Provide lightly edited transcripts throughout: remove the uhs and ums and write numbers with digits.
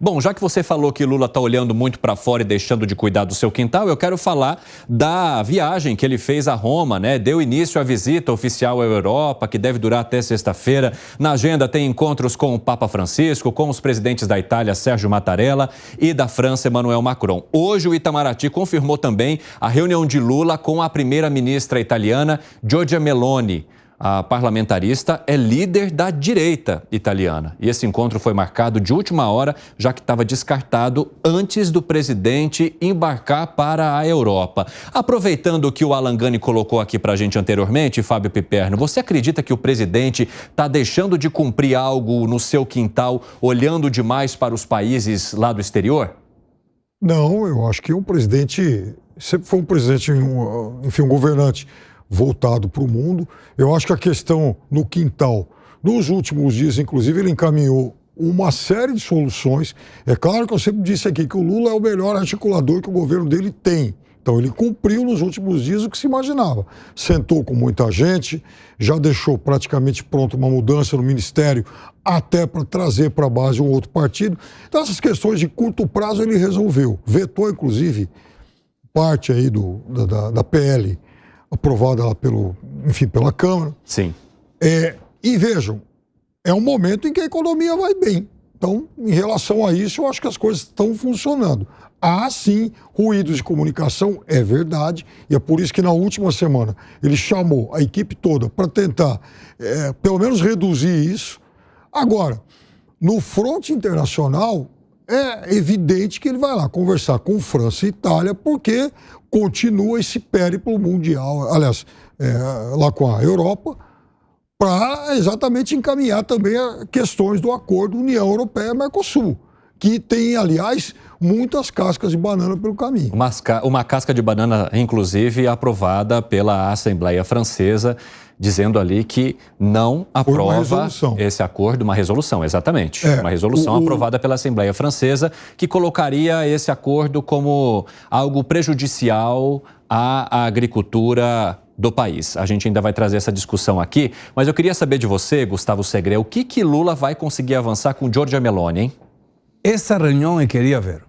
Bom, já que você falou que Lula está olhando muito para fora e deixando de cuidar do seu quintal, eu quero falar da viagem que ele fez a Roma, né? Deu início à visita oficial à Europa, que deve durar até sexta-feira. Na agenda tem encontros com o Papa Francisco, com os presidentes da Itália, Sérgio Mattarella, e da França, Emmanuel Macron. Hoje, o Itamaraty confirmou também a reunião de Lula com a primeira-ministra italiana, Giorgia Meloni. A parlamentarista é líder da direita italiana. E esse encontro foi marcado de última hora, já que estava descartado antes do presidente embarcar para a Europa. Aproveitando o que o Alan Gani colocou aqui para a gente anteriormente, Fábio Piperno, você acredita que o presidente está deixando de cumprir algo no seu quintal, olhando demais para os países lá do exterior? Não, eu acho que o presidente sempre foi um presidente, enfim, um governante voltado para o mundo. Eu acho que a questão no quintal, nos últimos dias, inclusive, ele encaminhou uma série de soluções. É claro que eu sempre disse aqui que o Lula é o melhor articulador que o governo dele tem. Então, ele cumpriu nos últimos dias o que se imaginava. Sentou com muita gente, já deixou praticamente pronto uma mudança no ministério, até para trazer para a base um outro partido. Então, essas questões de curto prazo ele resolveu. Vetou, inclusive, parte aí da PL, aprovada lá pela Câmara. Sim. E vejam, é um momento em que a economia vai bem. Então, em relação a isso, eu acho que as coisas estão funcionando. Há, sim, ruídos de comunicação, é verdade, e é por isso que na última semana ele chamou a equipe toda para tentar, pelo menos, reduzir isso. Agora, no fronte internacional, é evidente que ele vai lá conversar com França e Itália, porque continua esse périplo mundial, aliás, lá com a Europa, para exatamente encaminhar também questões do acordo União Europeia-Mercosul, que tem, aliás, muitas cascas de banana pelo caminho. Uma casca de banana, inclusive, aprovada pela Assembleia Francesa, dizendo ali que não aprova esse acordo, uma resolução, exatamente. Uma resolução aprovada pela Assembleia Francesa que colocaria esse acordo como algo prejudicial à agricultura do país. A gente ainda vai trazer essa discussão aqui, mas eu queria saber de você, Gustavo Segre, o que Lula vai conseguir avançar com Giorgia Meloni, hein? Essa reunião eu queria ver.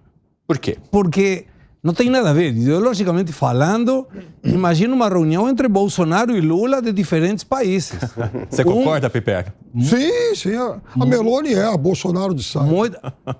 Por quê? Porque não tem nada a ver, ideologicamente falando, imagina uma reunião entre Bolsonaro e Lula de diferentes países. Você concorda, Piper? Sim. A Meloni é a Bolsonaro de saia.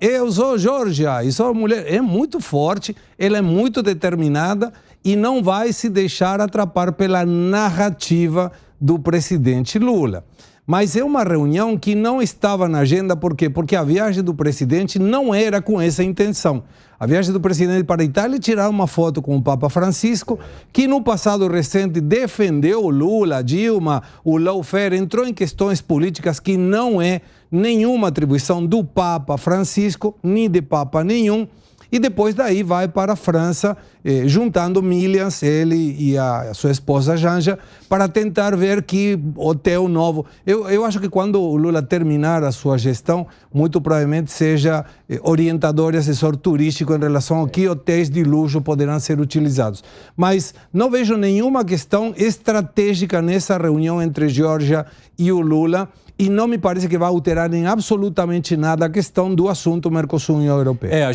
Eu sou Giorgia e sou mulher. É muito forte, ela é muito determinada e não vai se deixar atrapalhar pela narrativa do presidente Lula. Mas é uma reunião que não estava na agenda, por quê? Porque a viagem do presidente não era com essa intenção. A viagem do presidente para a Itália é tirar uma foto com o Papa Francisco, que no passado recente defendeu o Lula, Dilma, o lawfare, entrou em questões políticas que não é nenhuma atribuição do Papa Francisco, nem de Papa nenhum. E depois daí vai para a França, juntando milhas, ele e a sua esposa Janja, para tentar ver que hotel novo. Eu acho que quando o Lula terminar a sua gestão, muito provavelmente seja orientador e assessor turístico em relação a que hotéis de luxo poderão ser utilizados. Mas não vejo nenhuma questão estratégica nessa reunião entre Giorgia e o Lula. E não me parece que vai alterar em absolutamente nada a questão do assunto Mercosul-União Europeia.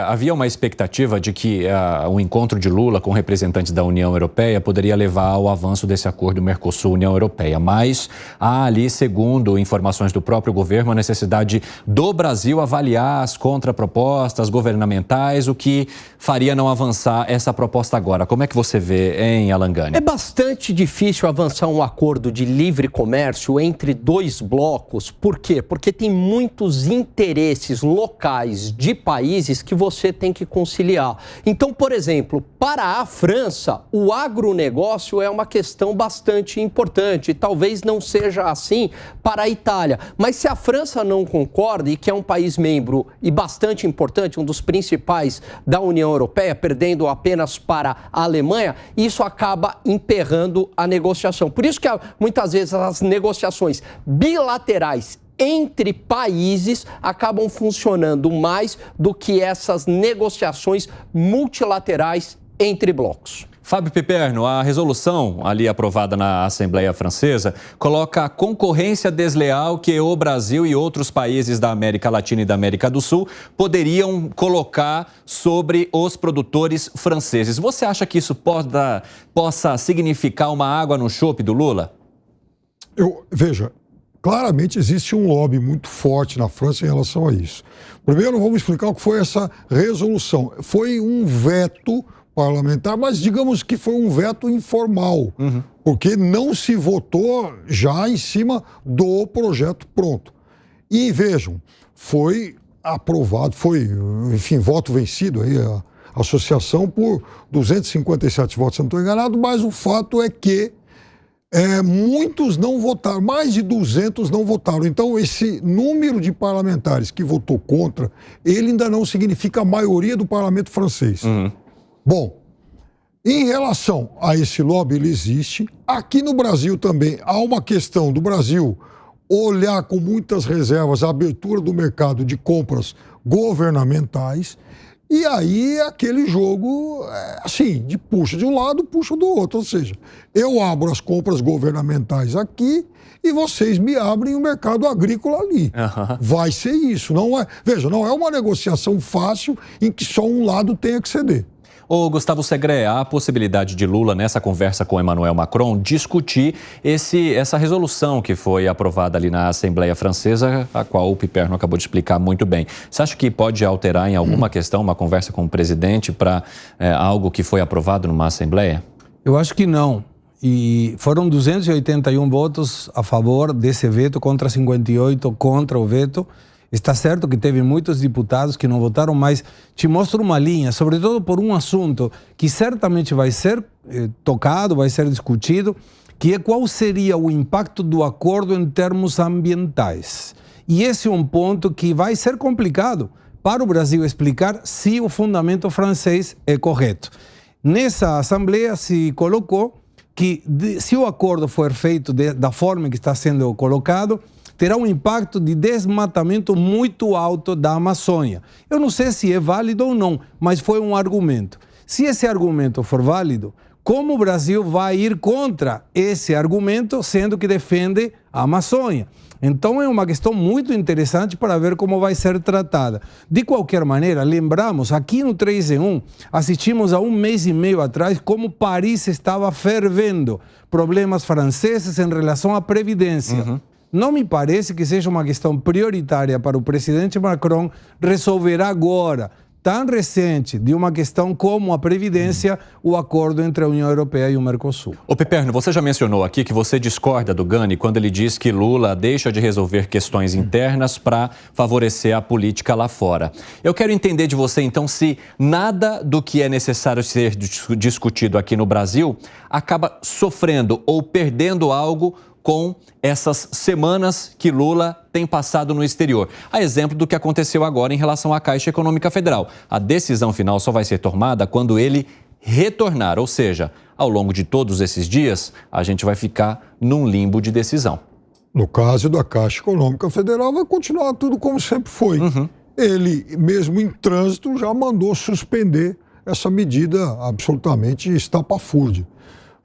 Havia uma expectativa de que o encontro de Lula com representantes da União Europeia poderia levar ao avanço desse acordo Mercosul-União Europeia. Mas há ali, segundo informações do próprio governo, a necessidade do Brasil avaliar as contrapropostas governamentais, o que faria não avançar essa proposta agora. Como é que você vê, hein, Alan Gani? É bastante difícil avançar um acordo de livre comércio entre dois blocos. Por quê? Porque tem muitos interesses locais de países que você tem que conciliar. Então, por exemplo, para a França, o agronegócio é uma questão bastante importante. Talvez não seja assim para a Itália. Mas se a França não concorda, e que é um país membro e bastante importante, um dos principais da União Europeia, perdendo apenas para a Alemanha, isso acaba emperrando a negociação. Por isso que muitas vezes as negociações bilaterais entre países acabam funcionando mais do que essas negociações multilaterais entre blocos. Fábio Piperno, a resolução ali aprovada na Assembleia Francesa coloca a concorrência desleal que o Brasil e outros países da América Latina e da América do Sul poderiam colocar sobre os produtores franceses. Você acha que isso possa significar uma água no chope do Lula? Veja, claramente existe um lobby muito forte na França em relação a isso. Primeiro, vamos explicar o que foi essa resolução. Foi um veto parlamentar, mas digamos que foi um veto informal, porque não se votou já em cima do projeto pronto. E vejam, foi aprovado, enfim, voto vencido aí, a associação por 257 votos, se não estou enganado, mas o fato é que muitos não votaram, mais de 200 não votaram. Então, esse número de parlamentares que votou contra, ele ainda não significa a maioria do parlamento francês. Bom, em relação a esse lobby, ele existe. Aqui no Brasil também há uma questão do Brasil olhar com muitas reservas a abertura do mercado de compras governamentais. E aí é aquele jogo, assim, de puxa de um lado, puxa do outro. Ou seja, eu abro as compras governamentais aqui e vocês me abrem o mercado agrícola ali. Vai ser isso. Não é, veja, não é uma negociação fácil em que só um lado tenha que ceder. Ô, Gustavo Segré, há a possibilidade de Lula, nessa conversa com Emmanuel Macron, discutir essa resolução que foi aprovada ali na Assembleia Francesa, a qual o Piperno acabou de explicar muito bem. Você acha que pode alterar em alguma questão uma conversa com o presidente para algo que foi aprovado numa Assembleia? Eu acho que não. E foram 281 votos a favor desse veto contra 58 contra o veto. Está certo que teve muitos deputados que não votaram, mas te mostro uma linha, sobretudo por um assunto que certamente vai ser tocado, vai ser discutido, que é qual seria o impacto do acordo em termos ambientais. E esse é um ponto que vai ser complicado para o Brasil explicar se o fundamento francês é correto. Nessa Assembleia se colocou que se o acordo for feito da forma que está sendo colocado, terá um impacto de desmatamento muito alto da Amazônia. Eu não sei se é válido ou não, mas foi um argumento. Se esse argumento for válido, como o Brasil vai ir contra esse argumento, sendo que defende a Amazônia? Então é uma questão muito interessante para ver como vai ser tratada. De qualquer maneira, lembramos, aqui no 3 em 1, assistimos há um mês e meio atrás como Paris estava fervendo. Problemas franceses em relação à Previdência. Não me parece que seja uma questão prioritária para o presidente Macron resolver agora, tão recente, de uma questão como a Previdência, o acordo entre a União Europeia e o Mercosul. Ô Piperno, você já mencionou aqui que você discorda do Gani quando ele diz que Lula deixa de resolver questões internas para favorecer a política lá fora. Eu quero entender de você, então, se nada do que é necessário ser discutido aqui no Brasil acaba sofrendo ou perdendo algo com essas semanas que Lula tem passado no exterior. A exemplo do que aconteceu agora em relação à Caixa Econômica Federal. A decisão final só vai ser tomada quando ele retornar, ou seja, ao longo de todos esses dias, a gente vai ficar num limbo de decisão. No caso da Caixa Econômica Federal, vai continuar tudo como sempre foi. Ele, mesmo em trânsito, já mandou suspender essa medida absolutamente estapafúrdia.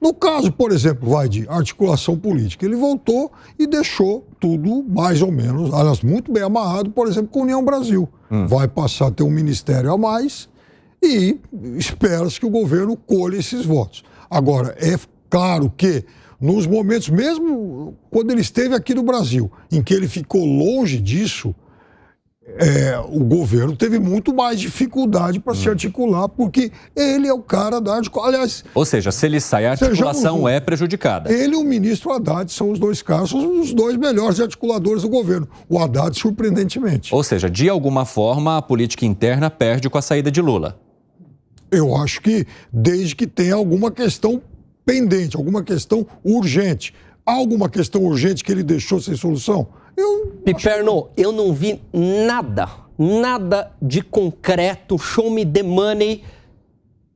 No caso, por exemplo, de articulação política, ele voltou e deixou tudo mais ou menos, aliás, muito bem amarrado, por exemplo, com a União Brasil. Vai passar a ter um ministério a mais e espera-se que o governo colhe esses votos. Agora, é claro que nos momentos, mesmo quando ele esteve aqui no Brasil, em que ele ficou longe disso, o governo teve muito mais dificuldade para se articular, porque ele é o cara da articulação. Aliás, ou seja, se ele sai, a articulação é prejudicada. Ele e o ministro Haddad são os dois caras, são os dois melhores articuladores do governo. O Haddad, surpreendentemente. Ou seja, de alguma forma, a política interna perde com a saída de Lula. Eu acho que desde que tenha alguma questão pendente, alguma questão urgente. Há alguma questão urgente que ele deixou sem solução? Piperno, eu não vi nada de concreto, show me the money,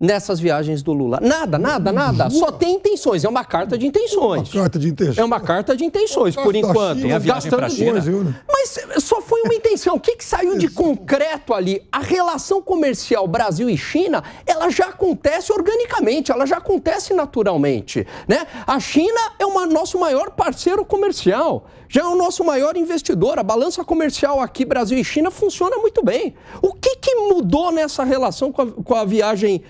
nessas viagens do Lula? Nada. Só tem intenções. É uma carta de intenções. Uma carta de intenções. É uma carta de intenções, por enquanto. Tem a viagem pra China. Mas só foi uma intenção. O que saiu de concreto ali? A relação comercial Brasil e China, ela já acontece organicamente, ela já acontece naturalmente, né? A China é o nosso maior parceiro comercial, já é o nosso maior investidor. A balança comercial aqui, Brasil e China, funciona muito bem. O que mudou nessa relação com a viagem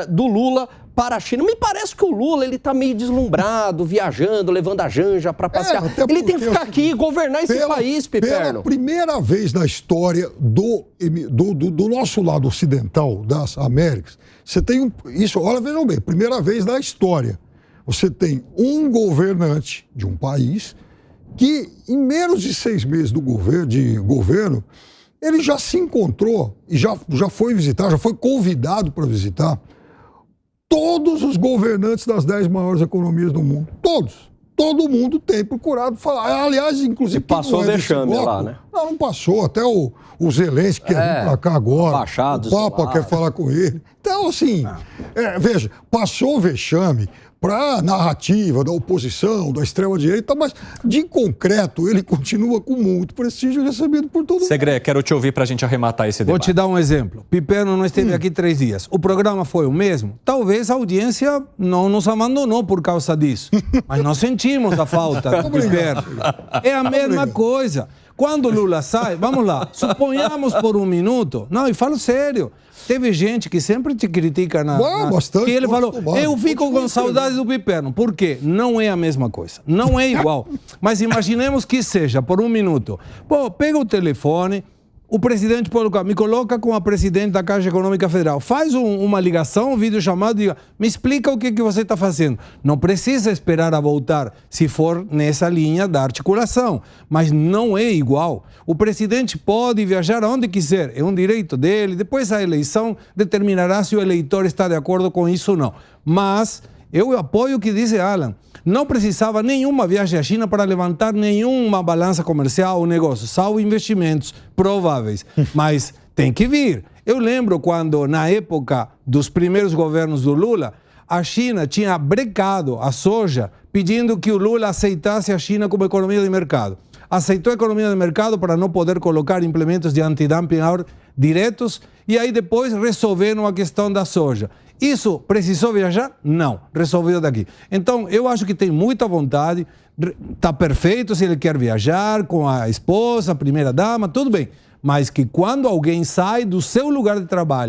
do Lula para a China? Me parece que o Lula ele está meio deslumbrado, viajando, levando a janja para passear. Ele tem que ficar aqui e governar esse país, Piperno. Pela primeira vez na história do nosso lado ocidental das Américas, você tem isso, olha, vejam bem, primeira vez na história, você tem um governante de um país que, em menos de 6 meses de governo, ele já se encontrou e já foi visitar, já foi convidado para visitar todos os governantes das 10 maiores economias do mundo. Todos. Todo mundo tem procurado falar. Aliás, inclusive... E passou o vexame lá, né? Não passou. Até o Zelensky quer vir para cá agora. Baixados, o Papa quer falar com ele. Então, assim, veja, passou o vexame para a narrativa da oposição, da extrema-direita, mas de concreto ele continua com muito prestígio recebido por todo mundo. Segre, quero te ouvir para a gente arrematar esse debate. Vou te dar um exemplo. Piperno não esteve aqui 3 dias. O programa foi o mesmo? Talvez a audiência não nos abandonou por causa disso. Mas nós sentimos a falta do Piperno. É a mesma coisa. Quando o Lula sai, vamos lá, suponhamos por um minuto, não, e falo sério, teve gente que sempre te critica bastante, que ele falou, eu fico com saudade do Piperno. Por quê? Não é a mesma coisa, não é igual. Mas imaginemos que seja, por um minuto. Pô, pega o telefone, o presidente me coloca com a presidente da Caixa Econômica Federal, faz uma ligação, um videochamado e diga, me explica o que você está fazendo. Não precisa esperar a voltar, se for nessa linha da articulação, mas não é igual. O presidente pode viajar aonde quiser, é um direito dele, depois a eleição determinará se o eleitor está de acordo com isso ou não. Mas eu apoio o que diz Alan. Não precisava nenhuma viagem à China para levantar nenhuma balança comercial ou negócio, só investimentos prováveis. Mas tem que vir. Eu lembro quando, na época dos primeiros governos do Lula, a China tinha brecado a soja pedindo que o Lula aceitasse a China como economia de mercado. Aceitou a economia de mercado para não poder colocar implementos de antidumping diretos e aí depois resolveram a questão da soja. Isso precisou viajar? Não, resolveu daqui. Então, eu acho que tem muita vontade, está perfeito se ele quer viajar com a esposa, a primeira-dama, tudo bem. Mas que quando alguém sai do seu lugar de trabalho